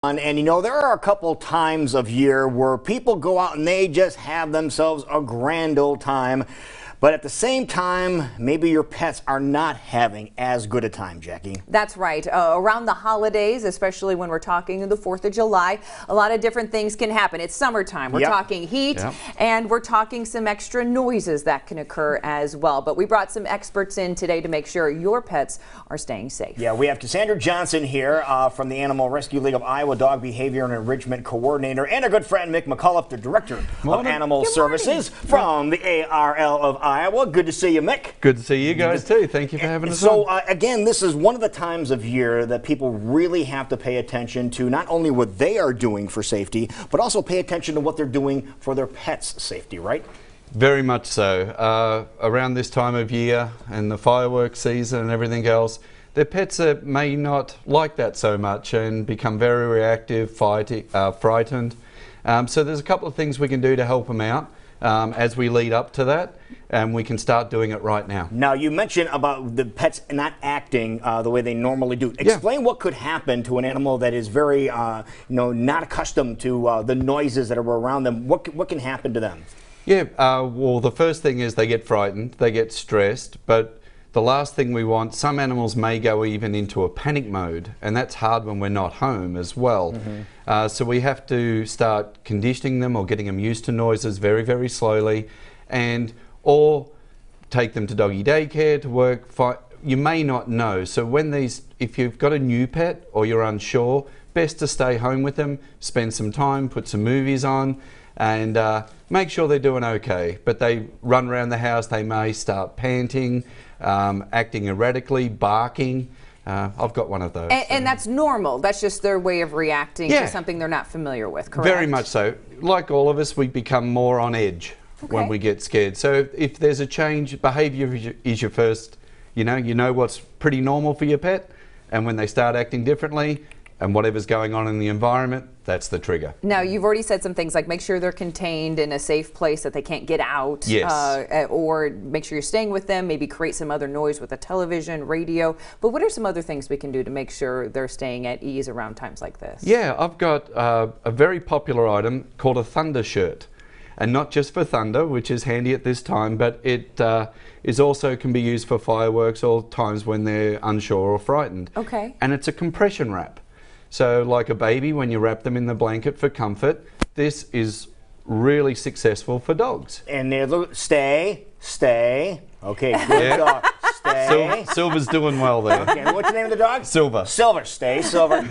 And you know, there are a couple times of year where people go out and they just have themselves a grand old time. But at the same time, maybe your pets are not having as good a time, Jackie. That's right. Around the holidays, especially when we're talking the 4th of July, a lot of different things can happen. It's summertime. We're talking heat, and we're talking some extra noises that can occur as well. But we brought some experts in today to make sure your pets are staying safe. Yeah, we have Cassandra Johnson here from the Animal Rescue League of Iowa, Dog Behavior and Enrichment Coordinator, and our good friend Mick McCullough, the Director of Animal Services from the ARL of Iowa. Good to see you, Mick. Good to see you guys too. Thank you for having us on. So again, this is one of the times of year that people really have to pay attention to not only what they are doing for safety, but also pay attention to what they're doing for their pets' safety, right? Very much so. Around this time of year and the fireworks season and everything else, their pets may not like that so much and become very reactive, frightened. So there's a couple of things we can do to help them out as we lead up to that, and we can start doing it right now. Now, you mentioned about the pets not acting the way they normally do. Explain what could happen to an animal that is very, not accustomed to the noises that are around them. What can happen to them? Yeah, well, the first thing is they get frightened, they get stressed, but the last thing we want, some animals may go even into a panic mode, and that's hard when we're not home as well. So we have to start conditioning them or getting them used to noises very, very slowly, or take them to doggy daycare to work. You may not know. So if you've got a new pet or you're unsure, best to stay home with them, spend some time, put some movies on, and make sure they're doing okay. But they run around the house, they may start panting, acting erratically, barking. I've got one of those. And that's normal. That's just their way of reacting to something they're not familiar with, correct? Very much so. Like all of us, we become more on edge when we get scared. So if there's a change, behavior is your first, you know what's pretty normal for your pet, and when they start acting differently, and whatever's going on in the environment, that's the trigger. Now, you've already said some things like make sure they're contained in a safe place that they can't get out. Yes. Or make sure you're staying with them, maybe create some other noise with a television, radio. But what are some other things we can do to make sure they're staying at ease around times like this? Yeah, I've got a very popular item called a thunder shirt. And not just for thunder, which is handy at this time, but it also can be used for fireworks or times when they're unsure or frightened. Okay. And it's a compression wrap. So like a baby, when you wrap them in the blanket for comfort, this is really successful for dogs. And they're stay. Okay, good dog. Stay. Silver's doing well there. Okay, what's the name of the dog? Silver. Silver, stay Silver.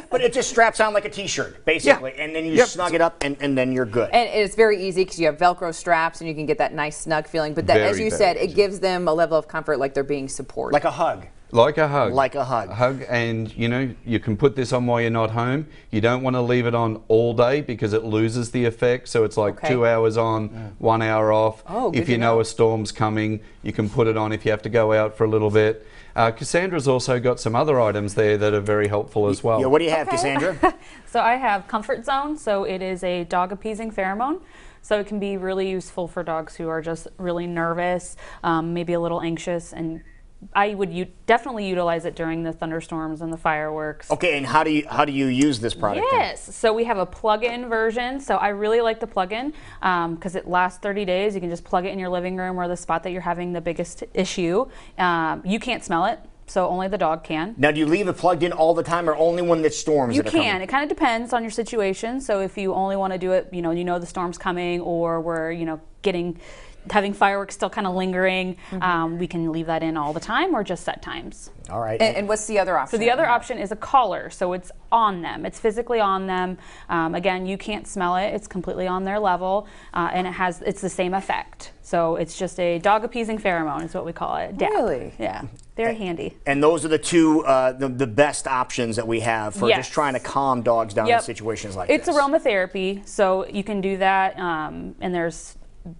but it just straps on like a t-shirt, basically, and then you snug it up, and then you're good. And it's very easy because you have Velcro straps, and you can get that nice snug feeling. But as you said, it gives them a level of comfort, like they're being supported. Like a hug. Like a hug. Like a hug. A hug, and you can put this on while you're not home. You don't want to leave it on all day because it loses the effect. So it's like 2 hours on, 1 hour off. Oh, if you know a storm's coming, you can put it on if you have to go out for a little bit. Cassandra's also got some other items there that are very helpful as well. Yeah, what do you have, Cassandra? So I have Comfort Zone. So it is a dog appeasing pheromone. So it can be really useful for dogs who are just really nervous, maybe a little anxious, and I would definitely utilize it during the thunderstorms and the fireworks. Okay, and how do you use this product? Yes, so we have a plug-in version. So I really like the plug-in because it lasts 30 days. You can just plug it in your living room or the spot that you're having the biggest issue. You can't smell it, so only the dog can. Now, do you leave it plugged in all the time or only when the storms You can. It kind of depends on your situation. So if you only want to do it, you know the storm's coming, or we're, having fireworks still kind of lingering, we can leave that in all the time or just set times. All right. And what's the other option? So the other option is a collar. So it's on them. It's physically on them. Again, you can't smell it. It's completely on their level, and it's the same effect. So it's just a dog appeasing pheromone is what we call it. DAP. Really? Yeah. Very handy. And those are the two, the best options that we have for just trying to calm dogs down in situations like this. It's aromatherapy, so you can do that, and there's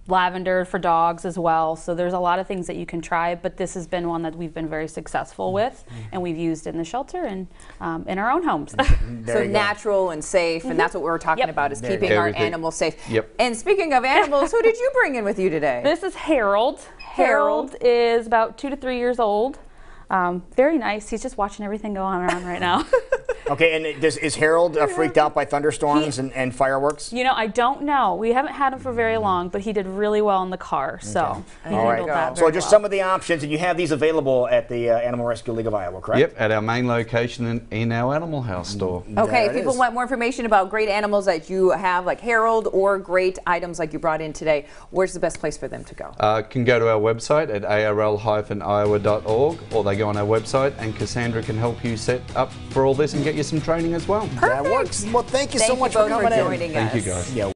lavender for dogs as well. So there's a lot of things that you can try, but this has been one that we've been very successful with, and we've used in the shelter and in our own homes. So natural and safe, and that's what we're talking about, is keeping our animals safe. And speaking of animals, who did you bring in with you today? This is Harold. Harold is about 2 to 3 years old. Very nice. He's just watching everything go on around right now. Okay, and is Harold freaked out by thunderstorms and fireworks? You know, I don't know. We haven't had him for very long, but he did really well in the car, so he handled that So very just well. some of the options, and you have these available at the Animal Rescue League of Iowa, correct? Yep, at our main location in our Animal House store. Okay, if people want more information about great animals that you have, like Harold, or great items like you brought in today, where's the best place for them to go? Can go to our website at arl-iowa.org, or they go on our website, and Cassandra can help you set up for all this and get you some training as well. That works. Well, thank you so much for coming in. Joining us. Thank you, guys. Yeah.